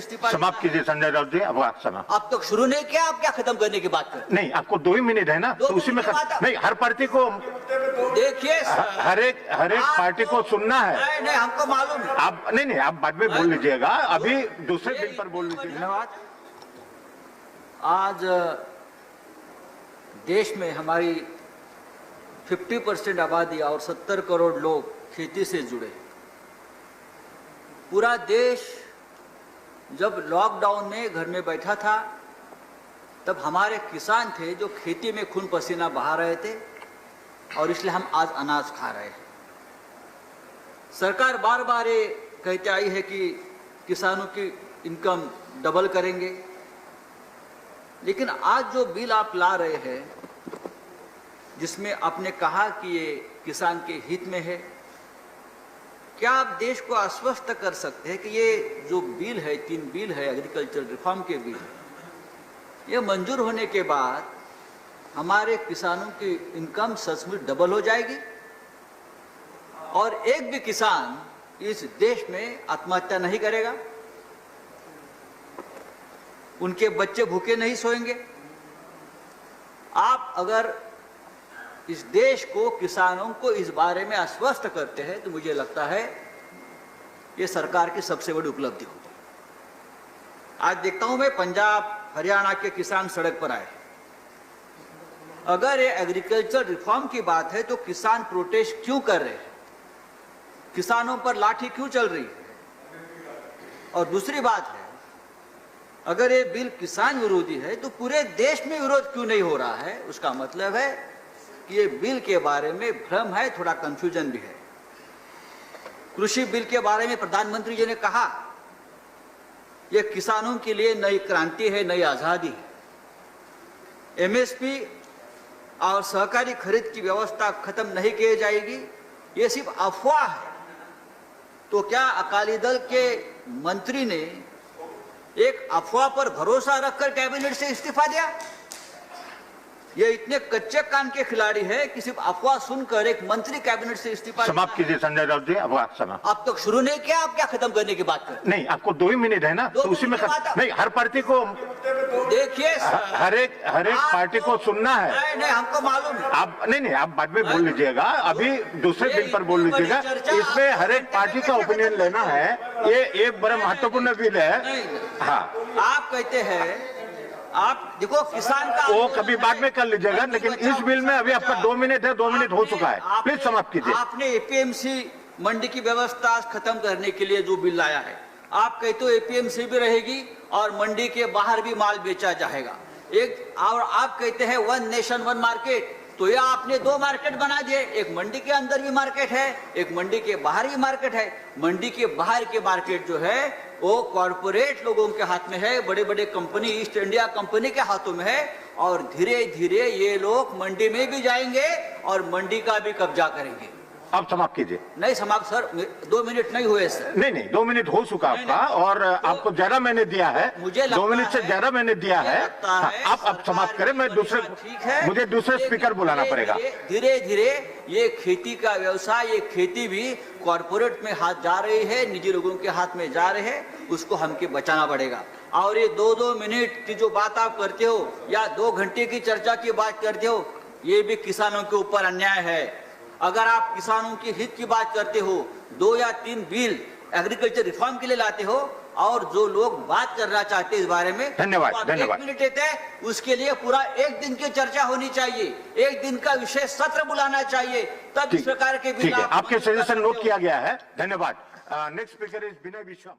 इस्तीफा। समाप्त कीजिए संजय राउत जी, अब आप समाप्त। आप तो शुरू नहीं किया, आप क्या खत्म करने की बात करते? नहीं, आपको 2 ही मिनट है ना, तो उसी में नहीं, हर पार्टी को देखिए, हर एक पार्टी को सुनना है। नहीं, हमको मालूम है। आप नहीं, आप बाद में बोल लीजिएगा, अभी दूसरे बिल पर बोल लीजिए। धन्यवाद। आज देश में हमारी 50% आबादी और 70 करोड़ लोग खेती से जुड़े। पूरा देश जब लॉकडाउन में घर में बैठा था, तब हमारे किसान थे जो खेती में खून पसीना बहा रहे थे, और इसलिए हम आज अनाज खा रहे हैं। सरकार बार बार ये कहते आई है कि किसानों की इनकम डबल करेंगे, लेकिन आज जो बिल आप ला रहे हैं, जिसमें आपने कहा कि ये किसान के हित में है, क्या आप देश को आश्वस्त कर सकते हैं कि ये जो बिल है, 3 बिल है एग्रीकल्चर रिफॉर्म के बिल, ये मंजूर होने के बाद हमारे किसानों की इनकम सचमुच डबल हो जाएगी और एक भी किसान इस देश में आत्महत्या नहीं करेगा, उनके बच्चे भूखे नहीं सोएंगे? आप अगर इस देश को, किसानों को इस बारे में आश्वस्त करते हैं तो मुझे लगता है ये सरकार की सबसे बड़ी उपलब्धि होगी। आज देखता हूं मैं, पंजाब हरियाणा के किसान सड़क पर आए। अगर ये एग्रीकल्चर रिफॉर्म की बात है तो किसान प्रोटेस्ट क्यों कर रहे हैं? किसानों पर लाठी क्यों चल रही है? और दूसरी बात है, अगर ये बिल किसान विरोधी है तो पूरे देश में विरोध क्यों नहीं हो रहा है? उसका मतलब है कि ये बिल के बारे में भ्रम है, थोड़ा कंफ्यूजन भी है। कृषि बिल के बारे में प्रधानमंत्री जी ने कहा ये किसानों के लिए नई क्रांति है, नई आजादी है। एमएसपी और सहकारी खरीद की व्यवस्था खत्म नहीं की जाएगी, ये सिर्फ अफवाह है। तो क्या अकाली दल के मंत्री ने एक अफवाह पर भरोसा रखकर कैबिनेट से इस्तीफा दिया? ये इतने कच्चे कान के खिलाड़ी है कि सिर्फ अफवाह सुनकर एक मंत्री कैबिनेट से इस्तीफा। समाप्त कीजिए संजय राउत जी, अब आप समाप्त। आप तो शुरू नहीं किया, आप क्या खत्म करने की बात करते? नहीं, आपको 2 ही मिनट है ना, तो उसी में नहीं, हर पार्टी को देखिए, हर एक पार्टी को सुनना है। नहीं, हमको मालूम है। आप नहीं, आप बाद में बोल लीजिएगा, अभी दूसरे बिल पर बोल लीजिएगा। इसमें हर एक पार्टी का ओपिनियन लेना है, ये एक बड़ा महत्वपूर्ण बिल है। हाँ, आप कहते हैं, आप देखो किसान का वो कभी बाद में कर लीजिएगा, लेकिन इस बिल में अभी आपका 2 मिनट है, 2 मिनट हो चुका है, प्लीज समाप्त कीजिए। आपने एपीएमसी मंडी की व्यवस्था खत्म करने के लिए जो बिल लाया है, आप कहते हो एपीएमसी भी रहेगी और मंडी के बाहर भी माल बेचा जाएगा एक, और आप कहते हैं 1 नेशन 1 मार्केट। तो ये आपने 2 मार्केट बना दिए, एक मंडी के अंदर भी मार्केट है, एक मंडी के बाहर भी मार्केट है। मंडी के बाहर के मार्केट जो है वो कॉर्पोरेट लोगों के हाथ में है, बड़े बड़े कंपनी, ईस्ट इंडिया कंपनी के हाथों में है, और धीरे धीरे ये लोग मंडी में भी जाएंगे और मंडी का भी कब्जा करेंगे। आप समाप्त कीजिए। नहीं समाप्त सर, 2 मिनट नहीं हुए सर। नहीं, 2 मिनट हो चुका आपका, और आपको ज्यादा मैंने दिया है, मुझे 2 मिनट से ज्यादा मैंने दिया है। आप समाप्त करें, मैं मुझे दूसरे स्पीकर बुलाना पड़ेगा। धीरे धीरे ये खेती का व्यवसाय, ये खेती भी कॉर्पोरेट में हाथ जा रही है, निजी लोगों के हाथ में जा रहे हैं, उसको हमके बचाना पड़ेगा। और ये 2-2 मिनट की जो बात आप करते हो या 2 घंटे की चर्चा की बात करते हो, ये भी किसानों के ऊपर अन्याय है। अगर आप किसानों के हित की बात करते हो, 2 या 3 बिल एग्रीकल्चर रिफॉर्म के लिए लाते हो, और जो लोग बात करना चाहते हैं इस बारे में, धन्यवाद, तो धन्यवाद। 1 मिनट देते हैं, उसके लिए पूरा 1 दिन की चर्चा होनी चाहिए, 1 दिन का विशेष सत्र बुलाना चाहिए, तब इस प्रकार के बिल। आपके सजेशन नोट किया गया है, धन्यवाद। Next speaker is Vinay Viswam.